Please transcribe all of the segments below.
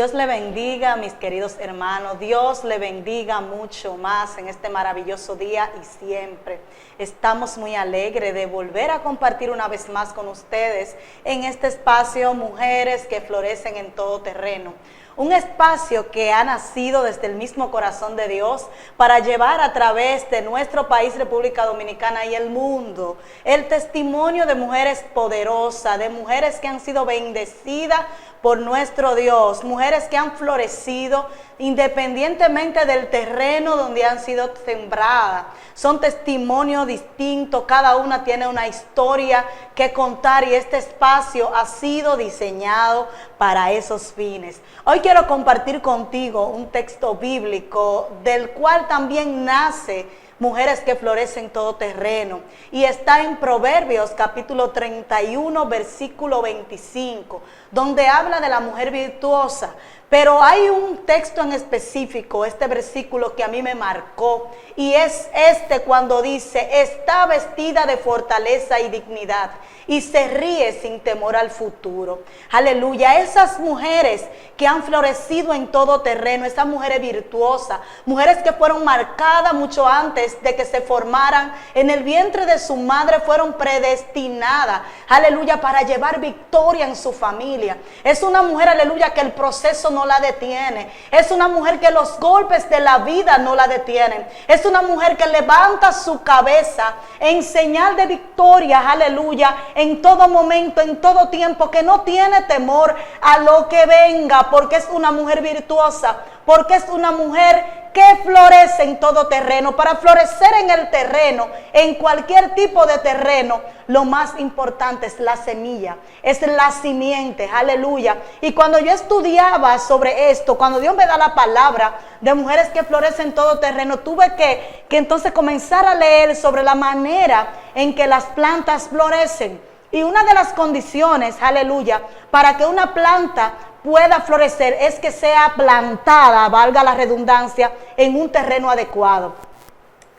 Dios le bendiga, mis queridos hermanos. Dios le bendiga mucho más en este maravilloso día y siempre. Estamos muy alegres de volver a compartir una vez más con ustedes en este espacio Mujeres que Florecen en Todo Terreno. Un espacio que ha nacido desde el mismo corazón de Dios para llevar a través de nuestro país, República Dominicana, y el mundo, el testimonio de mujeres poderosas, de mujeres que han sido bendecidas por nuestro Dios, mujeres que han florecido independientemente del terreno donde han sido sembradas. Son testimonios distintos, cada una tiene una historia que contar y este espacio ha sido diseñado para esos fines. Hoy quiero compartir contigo un texto bíblico del cual también nace Mujeres que Florecen Todo Terreno, y está en Proverbios capítulo 31 versículo 25, donde habla de la mujer virtuosa. Pero hay un texto en específico, este versículo que a mí me marcó, y es este cuando dice: está vestida de fortaleza y dignidad y se ríe sin temor al futuro. Aleluya. Esas mujeres que han florecido en todo terreno, esas mujeres virtuosas, mujeres que fueron marcadas mucho antes de que se formaran en el vientre de su madre, fueron predestinadas, aleluya, para llevar victoria en su familia. Es una mujer, aleluya, que el proceso no la detiene. Es una mujer que los golpes de la vida no la detienen. Es una mujer que levanta su cabeza en señal de victoria, aleluya, en todo momento, en todo tiempo, que no tiene temor a lo que venga, porque es una mujer virtuosa, porque es una mujer que florece en todo terreno. Para florecer en el terreno, en cualquier tipo de terreno, lo más importante es la semilla, es la simiente, aleluya. Y cuando yo estudiaba sobre esto, cuando Dios me da la palabra de mujeres que florecen en todo terreno, tuve que entonces comenzar a leer sobre la manera en que las plantas florecen. Y una de las condiciones, aleluya, para que una planta pueda florecer es que sea plantada, valga la redundancia, en un terreno adecuado.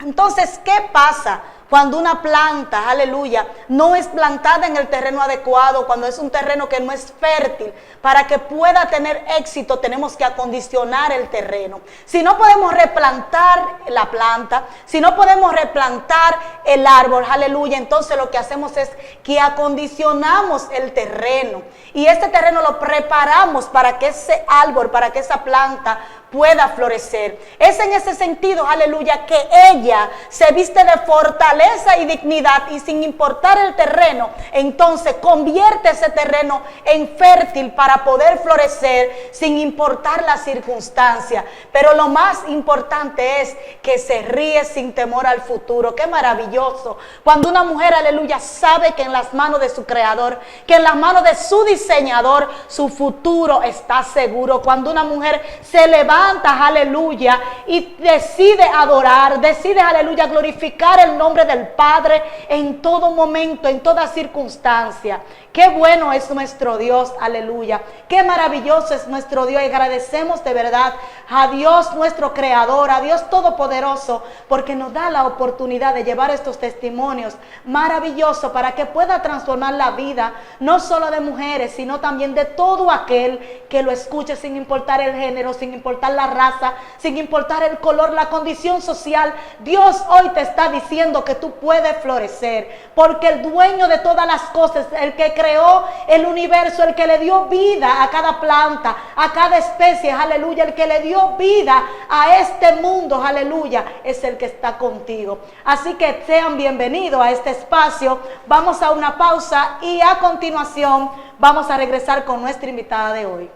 Entonces, ¿qué pasa cuando una planta, aleluya, no es plantada en el terreno adecuado, cuando es un terreno que no es fértil? Para que pueda tener éxito tenemos que acondicionar el terreno. Si no podemos replantar la planta, si no podemos replantar el árbol, aleluya, entonces lo que hacemos es que acondicionamos el terreno. Y este terreno lo preparamos para que ese árbol, para que esa planta pueda florecer. Es en ese sentido, aleluya, que ella se viste de fortaleza y dignidad, y sin importar el terreno, entonces convierte ese terreno en fértil para poder florecer sin importar la circunstancia. Pero lo más importante es que se ríe sin temor al futuro. Qué maravilloso cuando una mujer, aleluya, sabe que en las manos de su creador, que en las manos de su diseñador, su futuro está seguro. Cuando una mujer se levanta, aleluya, y decide adorar, decide, aleluya, glorificar el nombre del Padre en todo momento, en toda circunstancia. Qué bueno es nuestro Dios, aleluya. Qué maravilloso es nuestro Dios. Y agradecemos de verdad a Dios nuestro Creador, a Dios Todopoderoso, porque nos da la oportunidad de llevar estos testimonios maravillosos para que pueda transformar la vida, no solo de mujeres, sino también de todo aquel que lo escuche, sin importar el género, sin importar la raza, sin importar el color, la condición social. Dios hoy te está diciendo que tú puedes florecer, porque el dueño de todas las cosas, el que creó el universo, el que le dio vida a cada planta, a cada especie, aleluya, el que le dio vida a este mundo, aleluya, es el que está contigo. Así que sean bienvenidos a este espacio. Vamos a una pausa y a continuación vamos a regresar con nuestra invitada de hoy.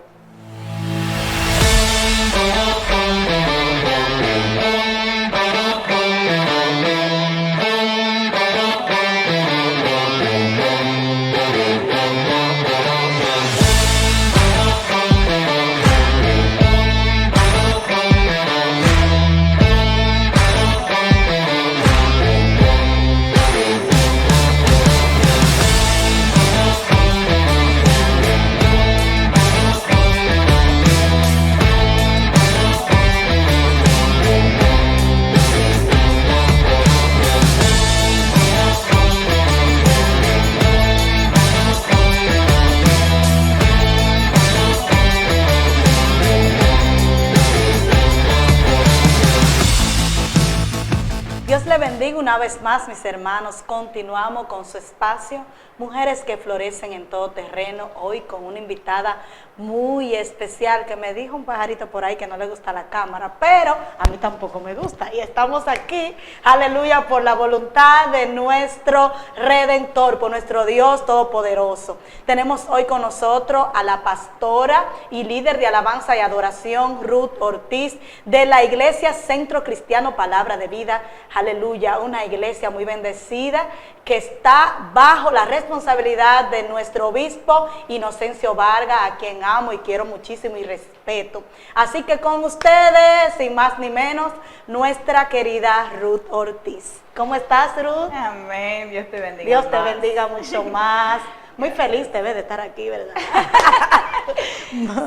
Bien, una vez más, mis hermanos, continuamos con su espacio, Mujeres que Florecen en Todo Terreno, hoy con una invitada muy especial que me dijo un pajarito por ahí que no le gusta la cámara, pero a mí tampoco me gusta. Y estamos aquí, aleluya, por la voluntad de nuestro Redentor, por nuestro Dios Todopoderoso. Tenemos hoy con nosotros a la pastora y líder de alabanza y adoración, Ruth Ortiz, de la Iglesia Centro Cristiano Palabra de Vida, aleluya, una iglesia muy bendecida que está bajo la responsabilidad de nuestro obispo Inocencio Vargas, a quien amo y quiero muchísimo y respeto. Así que con ustedes, sin más ni menos, nuestra querida Ruth Ortiz. ¿Cómo estás, Ruth? Amén, Dios te bendiga. Dios te bendiga mucho más. Muy feliz te ves de estar aquí, ¿verdad?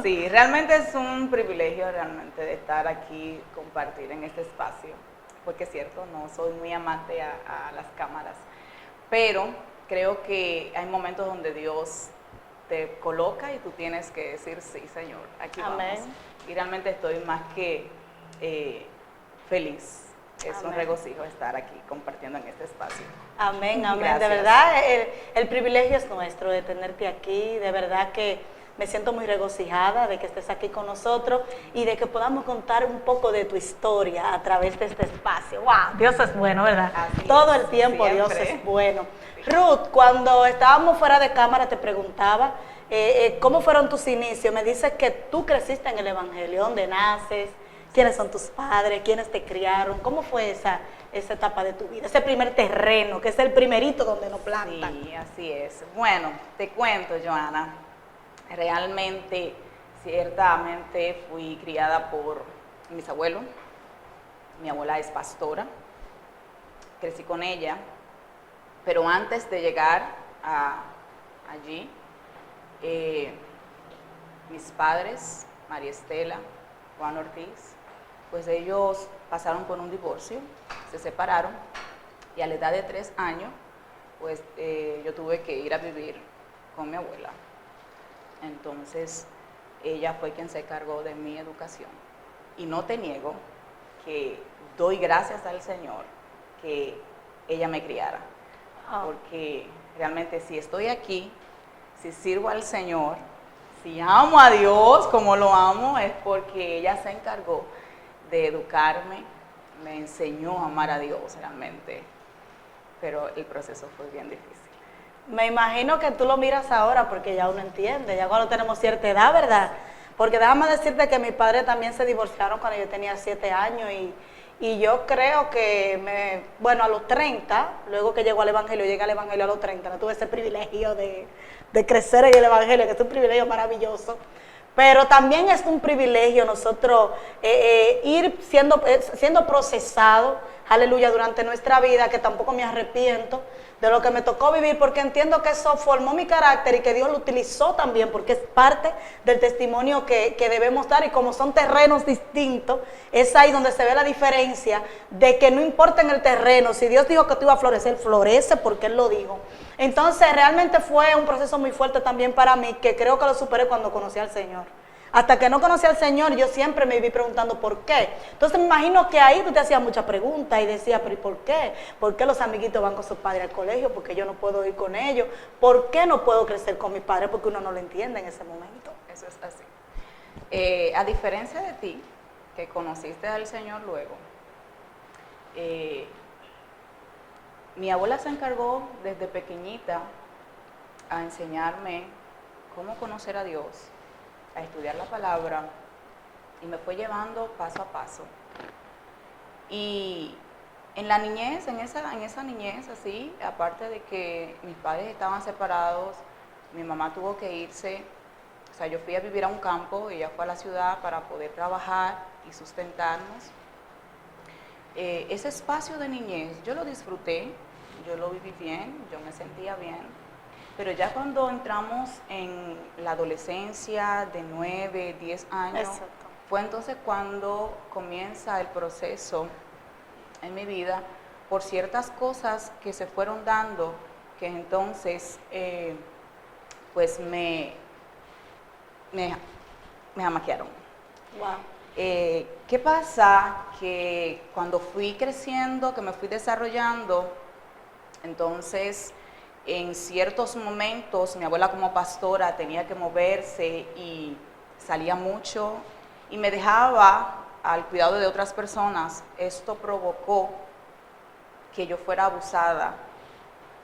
Sí, realmente es un privilegio realmente de estar aquí, compartir en este espacio, porque es cierto, no soy muy amante a las cámaras, pero creo que hay momentos donde Dios te coloca y tú tienes que decir, sí, Señor, aquí Amén. vamos. Y realmente estoy más que feliz. Es Amén. un regocijo estar aquí compartiendo en este espacio. Amén, amén. Gracias. De verdad, el privilegio es nuestro de tenerte aquí. De verdad que me siento muy regocijada de que estés aquí con nosotros y de que podamos contar un poco de tu historia a través de este espacio. ¡Wow! Dios es bueno, ¿verdad? Así Todo es, el tiempo Dios siempre. es bueno. Ruth, cuando estábamos fuera de cámara te preguntaba cómo fueron tus inicios. Me dices que tú creciste en el Evangelio, ¿dónde naces? ¿Quiénes son tus padres? ¿Quiénes te criaron? ¿Cómo fue esa etapa de tu vida? Ese primer terreno, que es el primerito donde nos plantan. Sí, así es. Bueno, te cuento, Joana. Realmente, ciertamente fui criada por mis abuelos. Mi abuela es pastora. Crecí con ella. Pero antes de llegar allí, mis padres, María Estela, Juan Ortiz, pues ellos pasaron por un divorcio, se separaron y a la edad de 3 años, pues yo tuve que ir a vivir con mi abuela. Entonces, ella fue quien se encargó de mi educación. Y no te niego que doy gracias al Señor que ella me criara. Porque realmente si estoy aquí, si sirvo al Señor, si amo a Dios como lo amo, es porque ella se encargó de educarme, me enseñó a amar a Dios realmente. Pero el proceso fue bien difícil. Me imagino que tú lo miras ahora porque ya uno entiende, ya cuando tenemos cierta edad, ¿verdad? Porque déjame decirte que mis padres también se divorciaron cuando yo tenía 7 años y yo creo que, a los 30, luego que llegué al Evangelio a los 30, no tuve ese privilegio de crecer en el Evangelio, que es un privilegio maravilloso. Pero también es un privilegio nosotros ir siendo procesados, aleluya, durante nuestra vida, que tampoco me arrepiento de lo que me tocó vivir, porque entiendo que eso formó mi carácter y que Dios lo utilizó también, porque es parte del testimonio que debemos dar, y como son terrenos distintos, es ahí donde se ve la diferencia de que no importa en el terreno, si Dios dijo que tú ibas a florecer, florece porque Él lo dijo. Entonces realmente fue un proceso muy fuerte también para mí, que creo que lo superé cuando conocí al Señor. Hasta que no conocí al Señor, yo siempre me viví preguntando por qué. Entonces me imagino que ahí tú te hacías muchas preguntas y decías, pero ¿y por qué? ¿Por qué los amiguitos van con sus padres al colegio? ¿Por qué yo no puedo ir con ellos? ¿Por qué no puedo crecer con mis padres? Porque uno no lo entiende en ese momento. Eso es así. A diferencia de ti, que conociste al Señor luego, mi abuela se encargó desde pequeñita a enseñarme cómo conocer a Dios, a estudiar la palabra, y me fue llevando paso a paso. Y en la niñez, en esa niñez así, aparte de que mis padres estaban separados, mi mamá tuvo que irse, o sea, yo fui a vivir a un campo, ella fue a la ciudad para poder trabajar y sustentarnos. Ese espacio de niñez, yo lo disfruté, yo lo viví bien, yo me sentía bien. Pero ya cuando entramos en la adolescencia de 9, 10 años, Exacto. fue entonces cuando comienza el proceso en mi vida por ciertas cosas que se fueron dando, que entonces pues me jamaquearon. Wow. ¿Qué pasa? Que cuando fui creciendo, que me fui desarrollando, entonces en ciertos momentos mi abuela como pastora tenía que moverse y salía mucho y me dejaba al cuidado de otras personas. Esto provocó que yo fuera abusada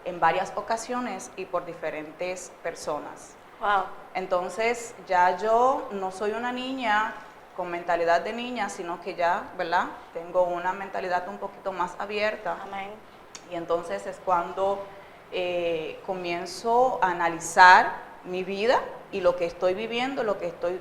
en varias ocasiones y por diferentes personas. Wow. Entonces ya yo no soy una niña con mentalidad de niña, sino que ya, ¿verdad? Tengo una mentalidad un poquito más abierta. Amén. Y entonces es cuando comienzo a analizar mi vida y lo que estoy viviendo, lo que estoy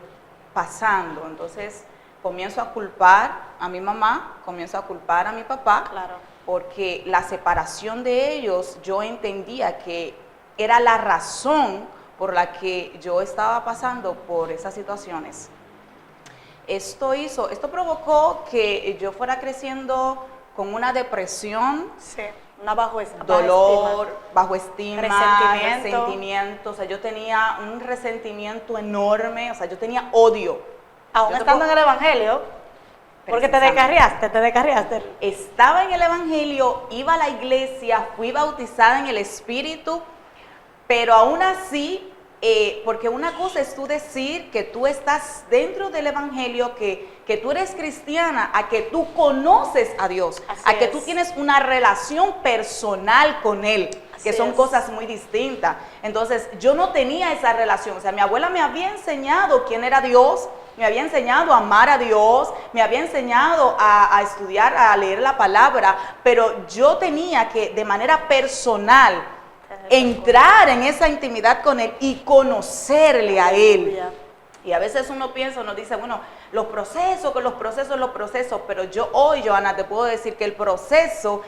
pasando. Entonces comienzo a culpar a mi mamá, comienzo a culpar a mi papá, Claro. porque la separación de ellos yo entendía que era la razón por la que yo estaba pasando por esas situaciones. Esto provocó que yo fuera creciendo con una depresión, Sí. Una dolor, bajo estima, Resentimiento. resentimiento. O sea, yo tenía un resentimiento enorme, o sea, yo tenía odio. Aún Yo te estando puedo- en el Evangelio, porque te descarriaste. Estaba en el Evangelio, iba a la iglesia, fui bautizada en el Espíritu, pero aún así, porque una cosa es tú decir que tú estás dentro del Evangelio, que tú eres cristiana, a que tú conoces a Dios, Así a que es. tú tienes una relación personal con Él, que Así son es. cosas muy distintas. Entonces, yo no tenía esa relación. O sea, mi abuela me había enseñado quién era Dios, me había enseñado a amar a Dios, me había enseñado a estudiar, a leer la palabra, pero yo tenía que, de manera personal, entrar en esa intimidad con Él y conocerle a Él. Aleluya. Y a veces uno piensa, uno dice, bueno, los procesos, pero yo hoy, Johanna, te puedo decir que el proceso,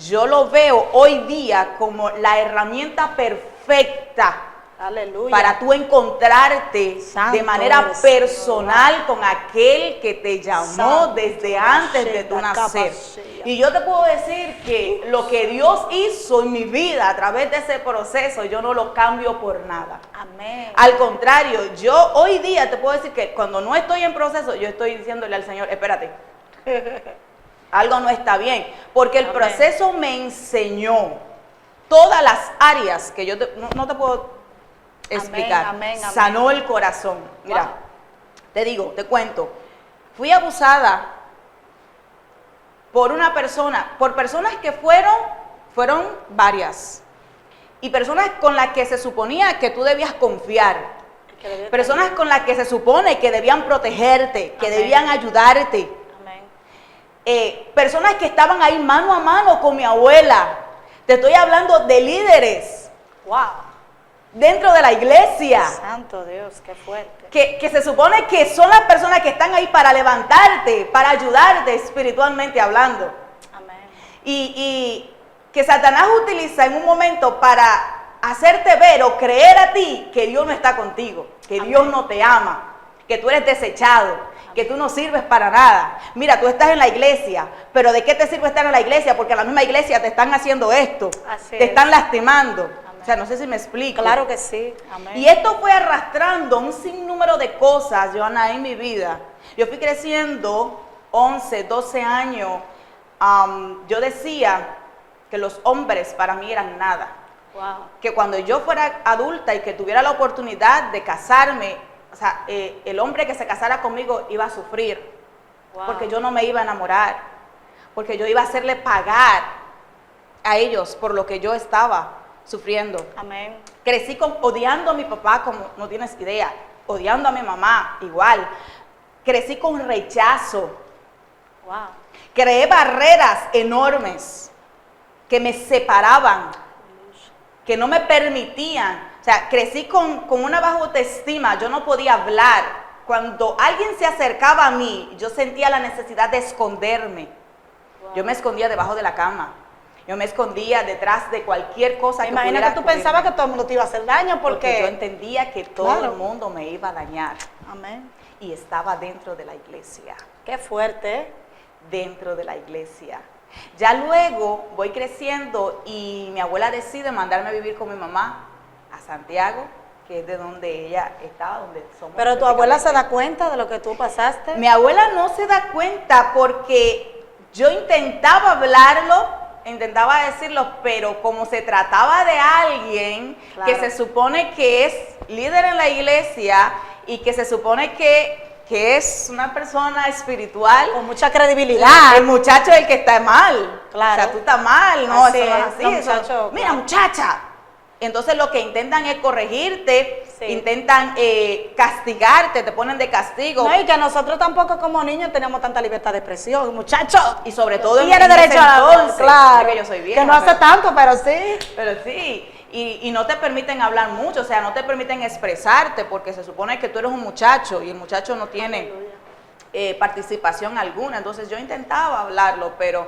yo lo veo hoy día como la herramienta perfecta Aleluya. para tú encontrarte Santo de manera eres, personal Señor. con aquel que te llamó Santo, desde antes de tu Sheda, nacer. Kabashea. Y yo te puedo decir que lo que Dios hizo en mi vida a través de ese proceso, yo no lo cambio por nada. Amén. Al contrario, yo hoy día te puedo decir que cuando no estoy en proceso, yo estoy diciéndole al Señor, espérate, algo no está bien, porque el Amén. proceso me enseñó todas las áreas que yo no te puedo explicar. Amén, amén. Sanó el corazón. Mira, Wow. te digo, te cuento, fui abusada por personas que fueron varias, y personas con las que se suponía que tú debías confiar, personas con las que se supone que debían protegerte, que Amén. debían ayudarte, Amén. personas que estaban ahí mano a mano con mi abuela. Te estoy hablando de líderes Wow. dentro de la iglesia, Santo Dios, qué fuerte. que se supone que son las personas que están ahí para levantarte, para ayudarte espiritualmente hablando. Amén. Y que Satanás utiliza en un momento para hacerte ver o creer a ti que Dios no está contigo, que Amén. Dios no te ama, que tú eres desechado, que tú no sirves para nada. Mira, tú estás en la iglesia, pero ¿de qué te sirve estar en la iglesia? Porque en la misma iglesia te están haciendo esto, Así te es. están lastimando. Amén. O sea, no sé si me explico. Claro que sí. Amén. Y esto fue arrastrando un sinnúmero de cosas, Johanna, en mi vida. Yo fui creciendo 11, 12 años. Yo decía que los hombres para mí eran nada. Wow. Que cuando yo fuera adulta y que tuviera la oportunidad de casarme, o sea, el hombre que se casara conmigo iba a sufrir. Wow. Porque yo no me iba a enamorar. Porque yo iba a hacerle pagar a ellos por lo que yo estaba sufriendo. Amén. Crecí odiando a mi papá como no tienes idea, odiando a mi mamá igual. Crecí con rechazo, Wow. creé barreras enormes que me separaban, que no me permitían. O sea, crecí con una baja autoestima, yo no podía hablar. Cuando alguien se acercaba a mí, yo sentía la necesidad de esconderme. Wow. Yo me escondía debajo de la cama. Yo me escondía detrás de cualquier cosa Me que imagino pudiera que tú pensabas que ocurrirme. todo el mundo te iba a hacer daño Porque yo porque... entendía que todo Claro. el mundo me iba a dañar. Amén. Y estaba dentro de la iglesia, Qué fuerte, ¿eh? dentro de la iglesia. Ya luego voy creciendo y mi abuela decide mandarme a vivir con mi mamá a Santiago. que es de donde ella estaba, donde somos. Pero tu abuela se da cuenta de lo que tú pasaste. Mi abuela no se da cuenta porque yo intentaba hablarlo, intentaba decirlo, pero como se trataba de alguien Claro. que se supone que es líder en la iglesia y que se supone que es una persona espiritual, Con mucha credibilidad. el muchacho es el que está mal. Claro. O sea, tú estás mal, no, Así eso no es es, así. no, eso- muchacho, mira, claro. muchacha. Entonces lo que intentan es corregirte, Sí. intentan castigarte, te ponen de castigo. No, y que nosotros tampoco como niños tenemos tanta libertad de expresión, muchachos. Y sobre todo tiene en ese derecho a la entonces, claro. no es que yo soy vieja, que no hace pero- tanto, pero sí. Pero sí, y no te permiten hablar mucho, o sea, no te permiten expresarte porque se supone que tú eres un muchacho y el muchacho no tiene participación alguna. Entonces yo intentaba hablarlo, pero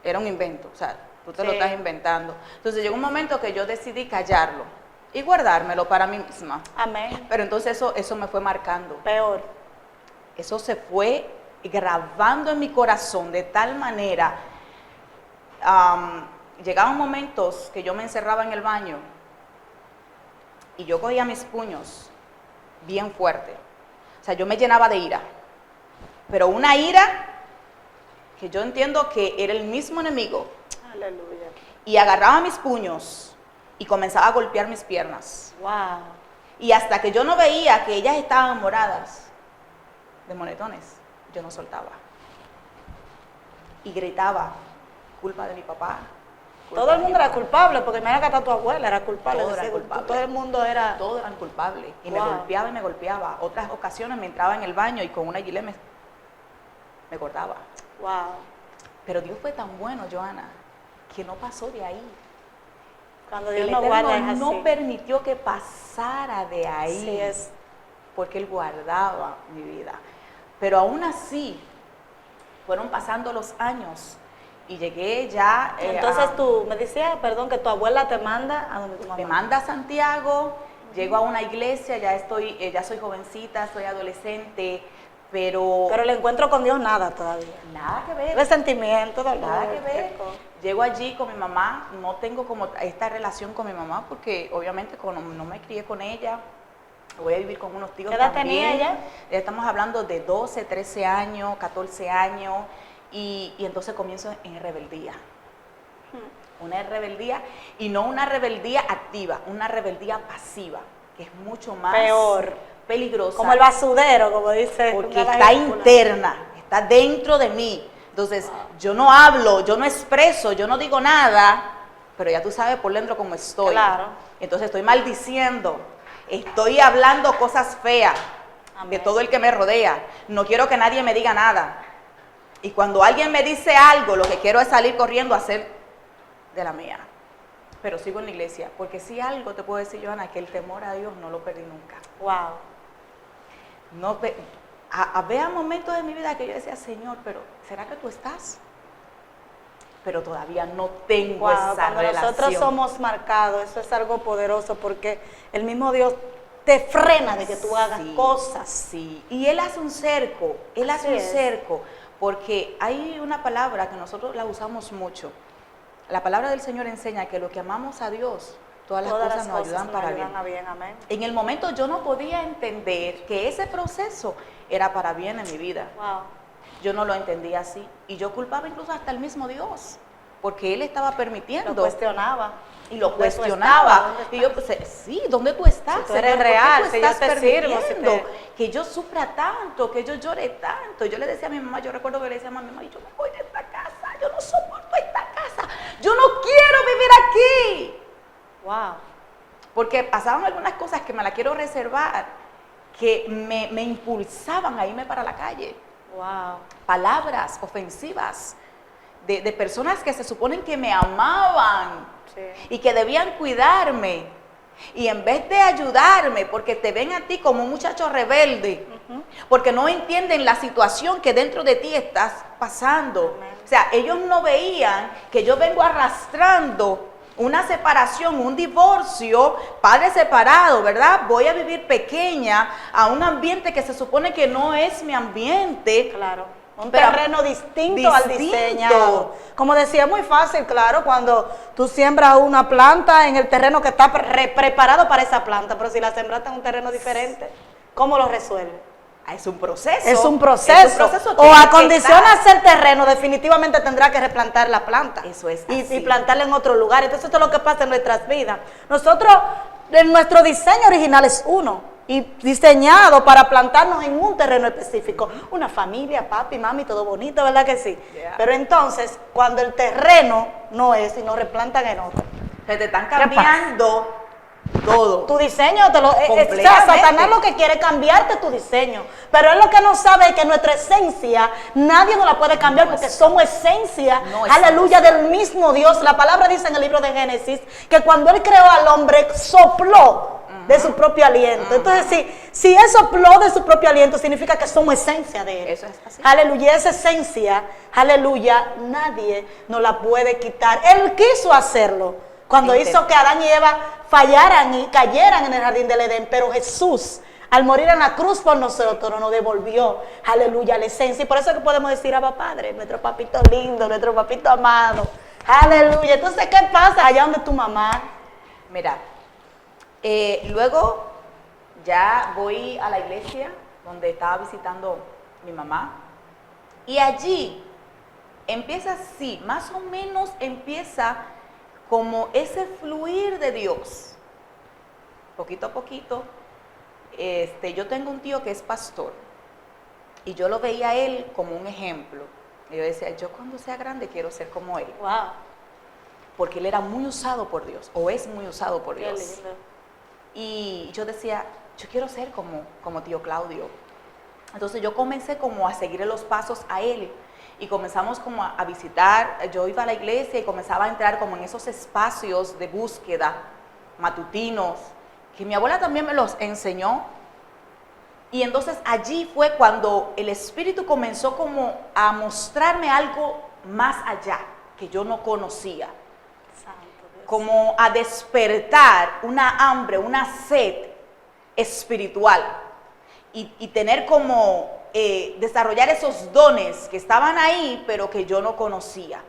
era un invento, o sea, tú te lo Sí. estás inventando. Entonces llegó un momento que yo decidí callarlo y guardármelo para mí misma. Amén. Pero entonces eso me fue marcando. Peor. Eso se fue grabando en mi corazón de tal manera. Llegaban momentos que yo me encerraba en el baño y yo cogía mis puños bien fuerte. O sea, yo me llenaba de ira. Pero una ira que yo entiendo que era el mismo enemigo. Aleluya. Y agarraba mis puños y comenzaba a golpear mis piernas. Wow. Y hasta que yo no veía que ellas estaban moradas de moretones, yo no soltaba. Y gritaba, culpa de mi papá. culpa Todo el de mundo mi era papá. culpable, porque mira que hasta tu abuela era culpable. Todo era decía, culpable. Todo el mundo era. Todos eran culpables. Y me Wow. golpeaba y me golpeaba. Otras ocasiones me entraba en el baño y con una gilet me cortaba. Wow. Pero Dios fue tan bueno, Joana, que no pasó de ahí. Cuando Dios El nos Eterno guarda es así. no permitió que pasara de ahí. Así es. Porque Él guardaba mi vida. Pero aún así, fueron pasando los años y llegué ya... Entonces tú me decías, perdón, que tu abuela te manda a donde tu mamá. me manda a Santiago, llego a una iglesia, ya soy jovencita, soy adolescente, pero Pero el encuentro con Dios nada todavía. nada que ver. Resentimiento, dolor. Nada que ver. qué cosa. Llego allí con mi mamá, no tengo como esta relación con mi mamá porque obviamente no me crié con ella. Voy a vivir con unos tíos ¿Qué edad también. tenía ella? Ya estamos hablando de 12, 13 años, 14 años y entonces comienzo en rebeldía. Una rebeldía y no una rebeldía activa, una rebeldía pasiva, que es mucho más Peor. peligrosa. Como el basudero, como dice. Porque una de las está películas. interna, está dentro de mí. Entonces, yo no hablo, yo no expreso, yo no digo nada, pero ya tú sabes por dentro cómo estoy. Claro. Entonces estoy maldiciendo, estoy hablando cosas feas de Amén. todo el que me rodea. No quiero que nadie me diga nada. Y cuando alguien me dice algo, lo que quiero es salir corriendo a hacer de la mía. Pero sigo en la iglesia, porque si algo te puedo decir, Joana, que el temor a Dios no lo perdí nunca. Wow. No, había momentos de mi vida que yo decía, Señor, pero ¿será que tú estás? Pero todavía no tengo Wow, esa cuando relación. nosotros somos marcados, eso es algo poderoso porque el mismo Dios te frena de que tú hagas Sí, cosas. Sí, y Él hace un cerco, Así es. porque hay una palabra que nosotros la usamos mucho. La palabra del Señor enseña que lo que amamos a Dios, todas las cosas nos ayudan para bien. a bien, amén. En el momento yo no podía entender que ese proceso era para bien en mi vida. Wow. Yo no lo entendía así. Y yo culpaba incluso hasta el mismo Dios, porque Él estaba permitiendo. Lo cuestionaba. Y lo ¿Dónde tú cuestionaba. estabas? ¿Dónde Y yo pues, sí, ¿dónde tú estás? Si tú eres Señor? ¿Por qué real, tú si yo estás te sirvo, permitiendo si te- que yo sufra tanto, que yo llore tanto? Yo le decía a mi mamá, yo recuerdo que le decía a mi mamá, yo me voy de esta casa, yo no soporto esta casa, yo no quiero vivir aquí. Wow. Porque pasaban algunas cosas que me las quiero reservar, que me impulsaban a irme para la calle. Wow. Palabras ofensivas de personas que se suponen que me amaban Sí. y que debían cuidarme. Y en vez de ayudarme, porque te ven a ti como un muchacho rebelde, porque no entienden la situación que dentro de ti estás pasando. Amén. O sea, ellos no veían que yo vengo arrastrando una separación, un divorcio, padre separado, ¿verdad? Voy a vivir pequeña a un ambiente que se supone que no es mi ambiente. Claro. Un Pero terreno distinto al diseñado. Como decía, es muy fácil, claro, cuando tú siembras una planta en el terreno que está preparado para esa planta, pero si la sembraste en un terreno diferente, ¿cómo lo resuelves? Es un proceso. Es un proceso. O acondicionas el terreno, definitivamente tendrá que replantar la planta. Eso es y así. plantarla en otro lugar. Entonces, esto es lo que pasa en nuestras vidas. Nosotros, nuestro diseño original es uno. Y diseñado para plantarnos en un terreno específico. Una familia, papi, mami, todo bonito, ¿verdad que sí? Yeah. Pero entonces, cuando el terreno no es y nos replantan en otro. Se te están cambiando todo. Tu diseño, Completamente. Satanás lo que quiere es cambiarte tu diseño. Pero él lo que no sabe es que nuestra esencia, nadie nos la puede cambiar porque somos esencia, aleluya, del mismo Dios. La palabra dice en el libro de Génesis que cuando él creó al hombre, sopló de su propio aliento. Entonces, si él sopló de su propio aliento, significa que somos esencia de él. Eso es así. Aleluya, esa esencia, aleluya, nadie nos la puede quitar. Él quiso hacerlo cuando hizo que Adán y Eva fallaran y cayeran en el jardín del Edén, pero Jesús, al morir en la cruz por nosotros, nos devolvió, aleluya, la esencia. Y por eso es que podemos decir, Abba Padre, nuestro papito lindo, nuestro papito amado, aleluya. Entonces, ¿qué pasa allá donde tu mamá? Mira, luego ya voy a la iglesia donde estaba visitando mi mamá y allí empieza así, más o menos empieza como ese fluir de Dios. Poquito a poquito, yo tengo un tío que es pastor y yo lo veía a él como un ejemplo. Y yo decía, yo cuando sea grande quiero ser como él. Wow. Porque él era muy usado por Dios, o es muy usado por Qué Dios. lindo. Y yo decía, yo quiero ser como tío Claudio. Entonces yo comencé como a seguir los pasos a él. Y comenzamos como a visitar, yo iba a la iglesia y comenzaba a entrar como en esos espacios de búsqueda matutinos, que mi abuela también me los enseñó. Y entonces allí fue cuando el Espíritu comenzó como a mostrarme algo más allá, que yo no conocía. Como a despertar una hambre, una sed espiritual y tener como desarrollar esos dones que estaban ahí pero que yo no conocía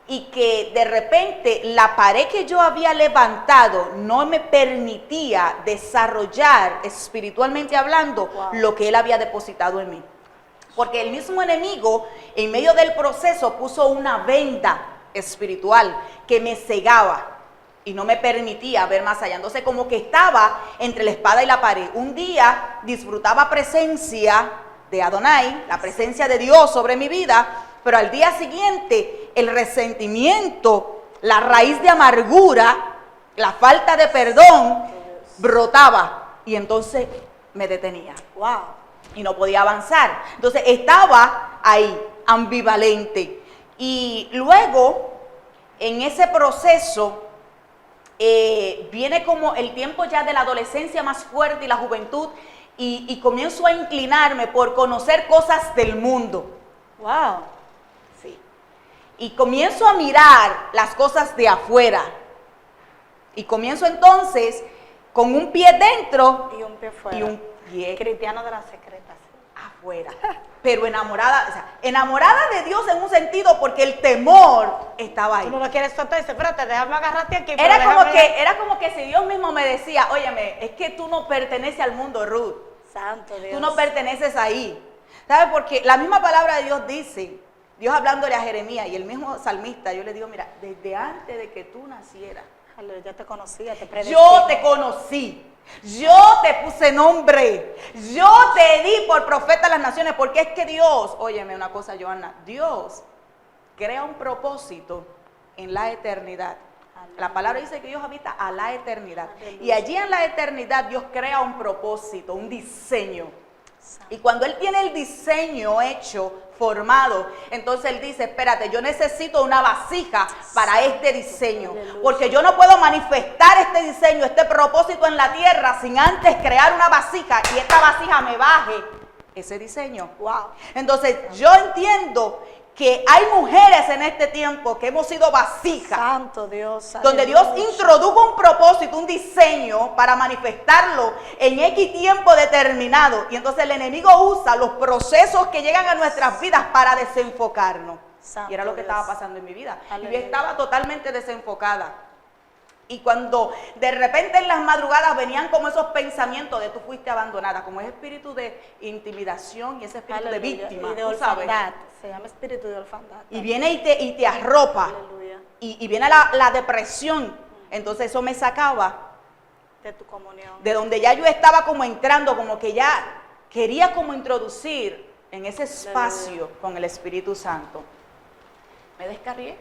y que de repente la pared que yo había levantado no me permitía desarrollar espiritualmente hablando lo que él había depositado en mí, porque el mismo enemigo en medio del proceso puso una venda espiritual que me cegaba y no me permitía ver más allá. Entonces como que estaba entre la espada y la pared. Un día disfrutaba presencia de Adonai, la presencia de Dios sobre mi vida, pero al día siguiente el resentimiento, la raíz de amargura, la falta de perdón brotaba y entonces me detenía. Wow. Y no podía avanzar. Entonces estaba ahí, ambivalente. Y luego, en ese proceso, viene como el tiempo ya de la adolescencia más fuerte y la juventud, y comienzo a inclinarme por conocer cosas del mundo. Wow. Sí. Y comienzo a mirar las cosas de afuera. Y comienzo entonces con un pie dentro Y un pie fuera. y un pie Cristiano de las secretas. afuera. Pero enamorada, o sea, enamorada de Dios en un sentido porque el temor estaba ahí. Tú no lo quieres soltar y dice, espérate, déjame agarrarte aquí. Era como que si Dios mismo me decía, óyeme, es que tú no perteneces al mundo, Ruth. Santo Dios. Tú no perteneces ahí. ¿Sabes? Porque la misma palabra de Dios dice, Dios hablándole a Jeremías y el mismo salmista, yo le digo, mira, desde antes de que tú nacieras, Ya te conocía, te predestinó. yo te conocí. Yo te puse nombre, yo te di por profeta a las naciones, porque es que Dios, óyeme una cosa, Johanna, Dios crea un propósito en la eternidad. La palabra dice que Dios habita a la eternidad. Y allí en la eternidad Dios crea un propósito, un diseño. Y cuando Él tiene el diseño hecho, formado, entonces Él dice, espérate, yo necesito una vasija para este diseño, porque yo no puedo manifestar este diseño, este propósito en la tierra sin antes crear una vasija y esta vasija me baje ese diseño. Wow. Entonces yo entiendo que hay mujeres en este tiempo que hemos sido vasijas. Santo Dios. Donde Dios introdujo un propósito, un diseño para manifestarlo en X tiempo determinado. Y entonces el enemigo usa los procesos que llegan a nuestras vidas para desenfocarnos. Santo y era lo que Dios. estaba pasando en mi vida. Aleluya. Y yo estaba totalmente desenfocada. Y cuando de repente en las madrugadas venían como esos pensamientos de tú fuiste abandonada, como ese espíritu de intimidación y ese espíritu de Aleluya. víctima, Y de tú sabes. orfandad. Se llama espíritu de orfandad. Y viene y te arropa. Aleluya. Y viene la depresión. Entonces eso me sacaba De tu comunión. de donde ya yo estaba como entrando, como que ya quería como introducir en ese espacio con el Espíritu Santo. Me descarrié.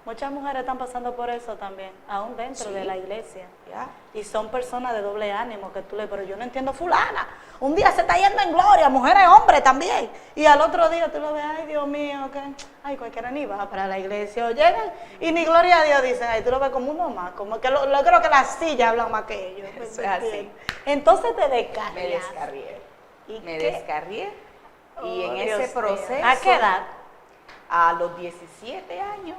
Muchas mujeres están pasando por eso también, aún dentro Sí. de la iglesia. ¿Ya? Y son personas de doble ánimo que tú le, pero yo no entiendo fulana. Un día se está yendo en gloria, mujeres, hombres también. Y al otro día tú lo ves, ay Dios mío, que ay, cualquiera ni va para la iglesia. O llegan y ni gloria a Dios dicen, ay, tú lo ves como uno más, como que lo creo que las sillas hablan más que ellos. ¿Me Eso es así. entiendes? Entonces te Me descargas. descarrié. ¿Y Me qué? descarrié. Oh, Y en Dios ese mío. proceso. ¿A qué edad? A los 17 años,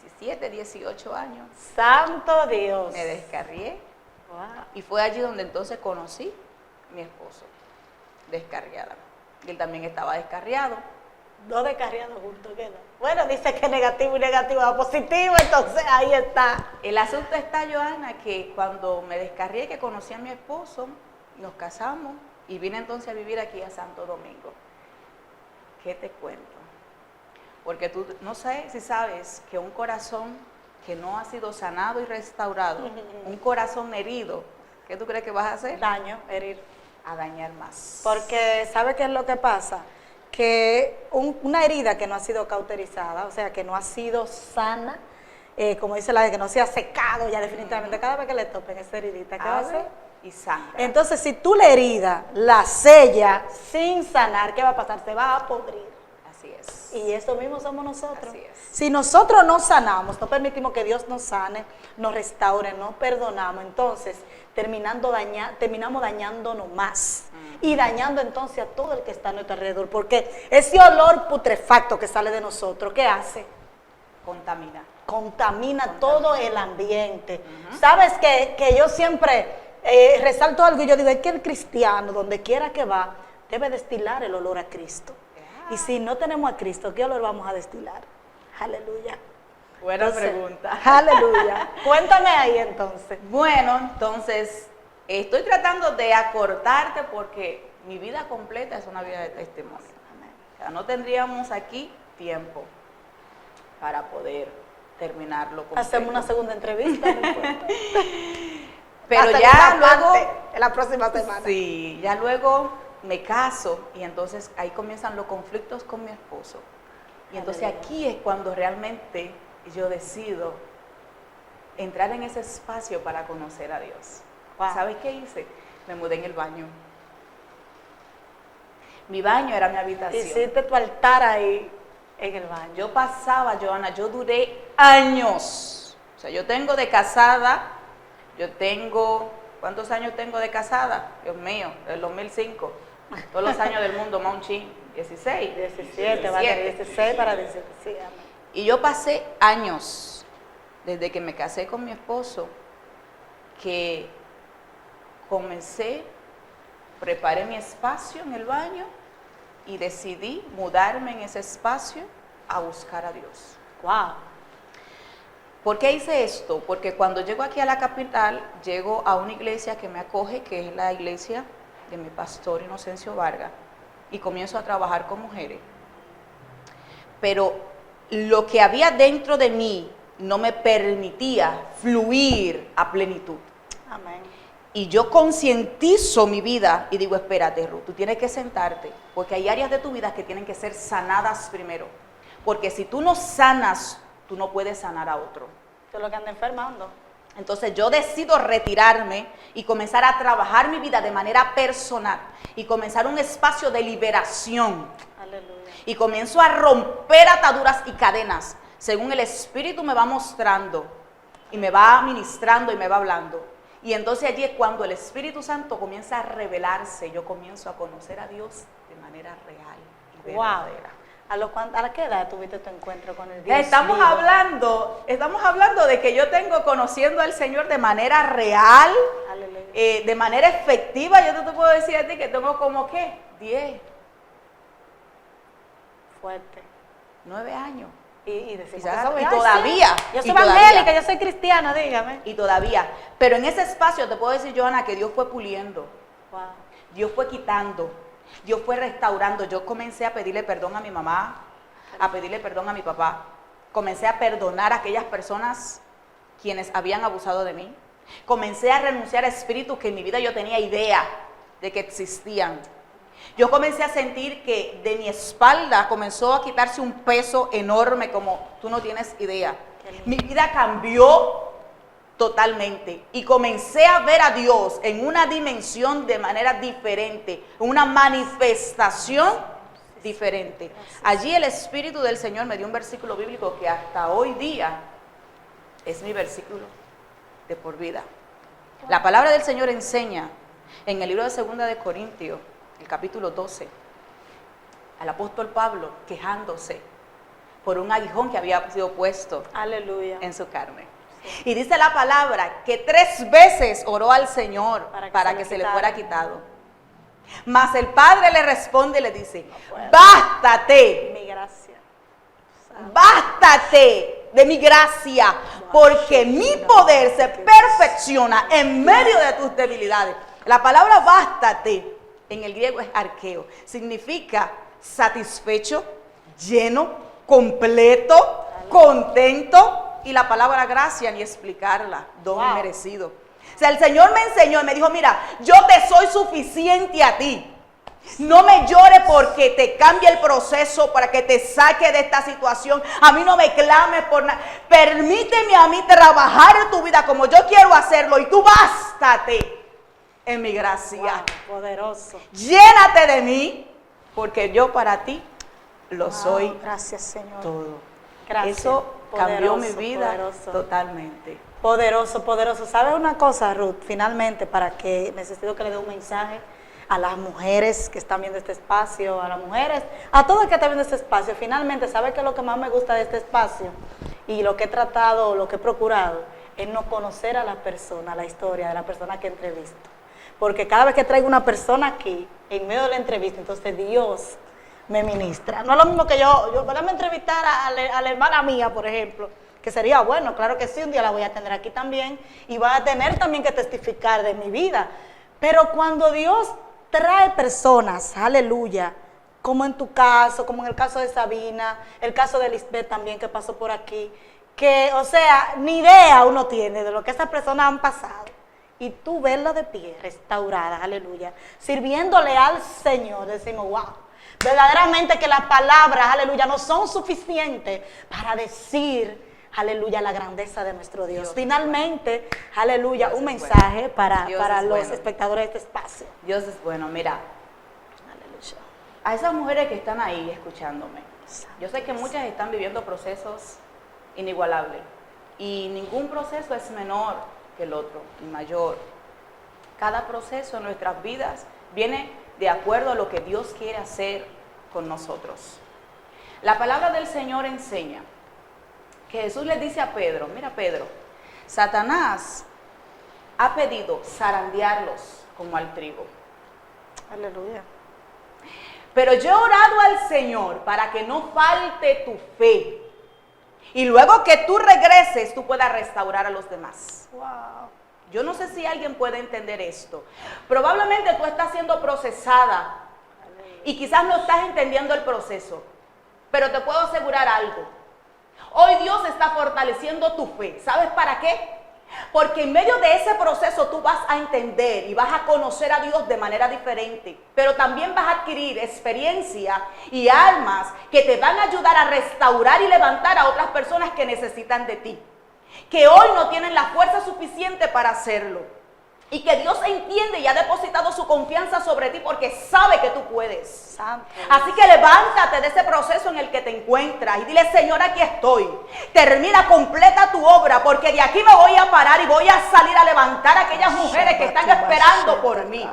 17, 18 años, Santo Dios. me descarrié. Wow. Y fue allí donde entonces conocí a mi esposo, descarriada. Y él también estaba descarriado. Dos descarriados juntos quedan. Bueno, dice que negativo y negativo da positivo, entonces ahí está. El asunto está, Joana, que cuando me descarrié, que conocí a mi esposo, nos casamos y vine entonces a vivir aquí a Santo Domingo. ¿Qué te cuento? Porque tú, no sé si sabes que un corazón que no ha sido sanado y restaurado, un corazón herido, ¿qué tú crees que vas a hacer? Daño, herir. A dañar más. Porque, ¿sabe qué es lo que pasa? Que una herida que no ha sido cauterizada, o sea, que no ha sido sana, como dice la de que no se ha secado ya definitivamente, cada vez que le topen esa heridita, ¿qué va a hacer? Y sangra. Entonces, si tú la herida la sellas sin sanar, ¿qué va a pasar? Se va a podrir. Así es. Y eso mismo somos nosotros. Así es. Si nosotros no sanamos, no permitimos que Dios nos sane, nos restaure, no perdonamos, entonces terminamos dañándonos más. Y dañando entonces a todo el que está a nuestro alrededor. Porque ese olor putrefacto que sale de nosotros, ¿qué hace? Contamina todo el ambiente. Sabes que yo siempre resalto algo y yo digo, es que el cristiano, donde quiera que va, debe destilar el olor a Cristo. Y si no tenemos a Cristo, ¿qué olor vamos a destilar? Aleluya. Buena Entonces, pregunta. Aleluya. Cuéntame ahí entonces. Bueno, entonces, estoy tratando de acortarte porque mi vida completa es una vida de testimonio. O sea, no tendríamos aquí tiempo para poder terminarlo completo. Hacemos una segunda entrevista. No importa. Pero La ya segunda luego, parte, en la próxima semana. sí, ya luego me caso y entonces ahí comienzan los conflictos con mi esposo. Y entonces Aleluya. aquí es cuando realmente yo decido entrar en ese espacio para conocer a Dios. Wow. ¿Sabes qué hice? Me mudé en el baño. Mi baño era mi habitación. Hiciste tu altar ahí en el baño. Yo pasaba, Joana, yo duré años. O sea, yo tengo de casada, ¿cuántos años tengo de casada? Dios mío, del 2005. Todos los años del mundo, más un chin, 16. 17, va a tener 16 para 17. Sí, amén. Y yo pasé años, desde que me casé con mi esposo, que preparé mi espacio en el baño y decidí mudarme en ese espacio a buscar a Dios. Wow. ¿Por qué hice esto? Porque cuando llego aquí a la capital, llego a una iglesia que me acoge, que es la iglesia de mi pastor Inocencio Vargas, y comienzo a trabajar con mujeres. Pero lo que había dentro de mí no me permitía fluir a plenitud. Amén. Y yo concientizo mi vida y digo, espérate, Ruth, tú tienes que sentarte, porque hay áreas de tu vida que tienen que ser sanadas primero. Porque si tú no sanas, tú no puedes sanar a otro. Eso es lo que anda enfermando. Entonces yo decido retirarme y comenzar a trabajar mi vida de manera personal y comenzar un espacio de liberación. Aleluya. Y comienzo a romper ataduras y cadenas, según el Espíritu me va mostrando y me va ministrando y me va hablando. Y entonces allí es cuando el Espíritu Santo comienza a revelarse, yo comienzo a conocer a Dios de manera real y Wow. verdadera. ¿A qué edad tuviste tu encuentro con el Dios Estamos vivo? hablando de que yo tengo conociendo al Señor de manera real, Aleluya. de manera efectiva. Yo te puedo decir a ti que tengo como, ¿qué? 10, Fuerte. 9 años. Y decimos Quizás, que eso, y ay, todavía, sí, yo soy y todavía. evangélica, yo soy cristiana, dígame. Y todavía. Pero en ese espacio te puedo decir, Johanna, que Dios fue puliendo. Wow. Dios fue quitando, Dios fue restaurando. Yo comencé a pedirle perdón a mi mamá, a pedirle perdón a mi papá. Comencé a perdonar a aquellas personas quienes habían abusado de mí. Comencé a renunciar a espíritus que en mi vida yo tenía idea de que existían. Yo comencé a sentir que de mi espalda comenzó a quitarse un peso enorme como tú no tienes idea. Mi vida cambió totalmente y comencé a ver a Dios en una dimensión de manera diferente, una manifestación diferente. Allí el Espíritu del Señor me dio un versículo bíblico que hasta hoy día es mi versículo de por vida. La palabra del Señor enseña en el libro de 2 de Corintios, el capítulo 12, al apóstol Pablo quejándose por un aguijón que había sido puesto Aleluya. en su carne. Y dice la palabra que 3 veces oró al Señor para que se le fuera quitado. Mas el Padre le responde y le dice, bástate, Mi gracia. bástate de mi gracia, porque mi poder se perfecciona en medio de tus debilidades. La palabra bástate en el griego es arqueo, significa satisfecho, lleno, completo, contento. Y la palabra gracia, ni explicarla, don merecido. O sea, el Señor me enseñó y me dijo, mira, yo te soy suficiente a ti. No me llores porque te cambie el proceso, para que te saque de esta situación. A mí no me clames por nada. Permíteme a mí trabajar en tu vida como yo quiero hacerlo. Y tú bástate en mi gracia. Wow, poderoso. Llénate de mí, porque yo para ti lo soy. Gracias, Señor. Todo. Gracias. Eso cambió mi Poderoso, vida poderoso. totalmente. Poderoso, poderoso. ¿Sabes una cosa, Ruth? Finalmente, para que necesito que le dé un mensaje a las mujeres que están viendo este espacio, a las mujeres, a todas que están viendo este espacio. Finalmente, ¿sabes qué es lo que más me gusta de este espacio? Y lo que he tratado, lo que he procurado, es no conocer a la persona, la historia de la persona que entrevisto. Porque cada vez que traigo una persona aquí, en medio de la entrevista, entonces Dios me ministra. No es lo mismo que yo déjame entrevistar a la hermana mía, por ejemplo, que sería bueno, claro que sí, un día la voy a tener aquí también y va a tener también que testificar de mi vida. Pero cuando Dios trae personas, aleluya, como en tu caso, como en el caso de Sabina, el caso de Lisbeth también que pasó por aquí, que, o sea, ni idea uno tiene de lo que esas personas han pasado. Y tú verla de pie, restaurada, aleluya, sirviéndole al Señor, decimos, wow. Verdaderamente que las palabras, aleluya, no son suficientes para decir, aleluya, la grandeza de nuestro Dios. Finalmente, aleluya, un mensaje para los espectadores de este espacio. Dios es bueno, mira. Aleluya. A esas mujeres que están ahí escuchándome, yo sé que muchas están viviendo procesos inigualables y ningún proceso es menor que el otro, ni mayor. Cada proceso en nuestras vidas viene de acuerdo a lo que Dios quiere hacer con nosotros. La palabra del Señor enseña que Jesús le dice a Pedro, mira Pedro, Satanás ha pedido zarandearlos como al trigo. Aleluya. Pero yo he orado al Señor para que no falte tu fe. Y luego que tú regreses, tú puedas restaurar a los demás. Wow. Yo no sé si alguien puede entender esto. Probablemente tú estás siendo procesada y quizás no estás entendiendo el proceso. Pero te puedo asegurar algo. Hoy Dios está fortaleciendo tu fe. ¿Sabes para qué? Porque en medio de ese proceso tú vas a entender y vas a conocer a Dios de manera diferente. Pero también vas a adquirir experiencia y almas que te van a ayudar a restaurar y levantar a otras personas que necesitan de ti, que hoy no tienen la fuerza suficiente para hacerlo. Y que Dios entiende y ha depositado su confianza sobre ti porque sabe que tú puedes. Santo. Así que levántate de ese proceso en el que te encuentras y dile, Señor, aquí estoy. Termina, completa tu obra, porque de aquí me voy a parar y voy a salir a levantar a aquellas mujeres que están esperando esperando por mí.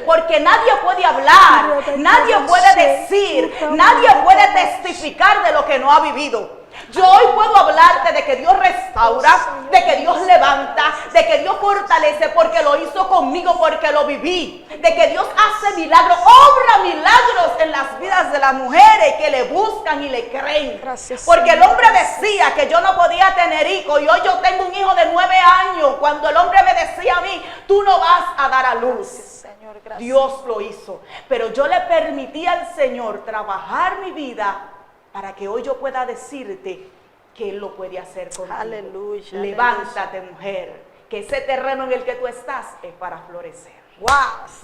Porque nadie puede hablar, nadie puede decir, nadie puede testificar de lo que no ha vivido. Yo hoy puedo hablarte de que Dios restaura, de que Dios levanta, de que Dios fortalece porque lo hizo conmigo, porque lo viví, de que Dios hace milagros, obra milagros en las vidas de las mujeres que le buscan y le creen. Porque el hombre decía que yo no podía tener hijos y hoy yo tengo un hijo de 9 años. Cuando el hombre me decía a mí, tú no vas a dar a luz. Señor, gracias. Dios lo hizo, pero yo le permití al Señor trabajar mi vida para que hoy yo pueda decirte que Él lo puede hacer contigo. Aleluya. Levántate, mujer, que ese terreno en el que tú estás es para florecer. Wow,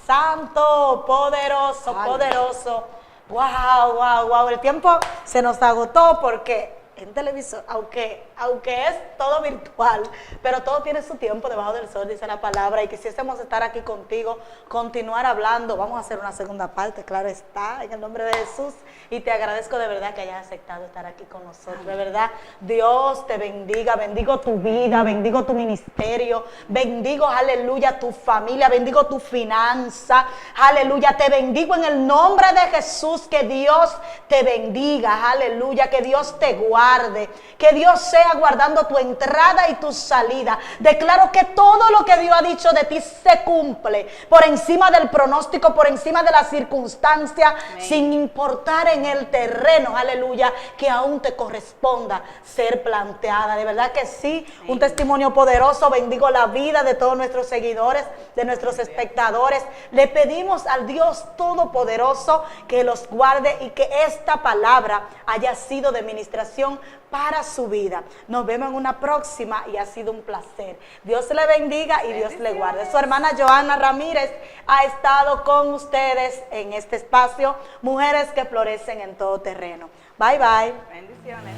santo, poderoso, Ay. poderoso. Wow, wow, wow. El tiempo se nos agotó porque en televisor, aunque es todo virtual, pero todo tiene su tiempo debajo del sol, dice la palabra, y quisiésemos estar aquí contigo, continuar hablando. Vamos a hacer una segunda parte, claro está, en el nombre de Jesús, y te agradezco de verdad que hayas aceptado estar aquí con nosotros. De verdad, Dios te bendiga, bendigo tu vida, bendigo tu ministerio, bendigo, aleluya, tu familia, bendigo tu finanza, aleluya, te bendigo en el nombre de Jesús, que Dios te bendiga, aleluya, que Dios te guarde, que Dios sea guardando tu entrada y tu salida. Declaro que todo lo que Dios ha dicho de ti se cumple, por encima del pronóstico, por encima de las circunstancias, sin importar en el terreno, aleluya, que aún te corresponda ser planteada. De verdad que sí, un testimonio poderoso. Bendigo la vida de todos nuestros seguidores, de nuestros espectadores. Le pedimos al Dios Todopoderoso que los guarde y que esta palabra haya sido de ministración para su vida. Nos vemos en una próxima y ha sido un placer. Dios le bendiga y Dios le guarde. Su hermana Johanna Ramírez ha estado con ustedes en este espacio, Mujeres que Florecen en Todo Terreno. Bye, bye. Bendiciones.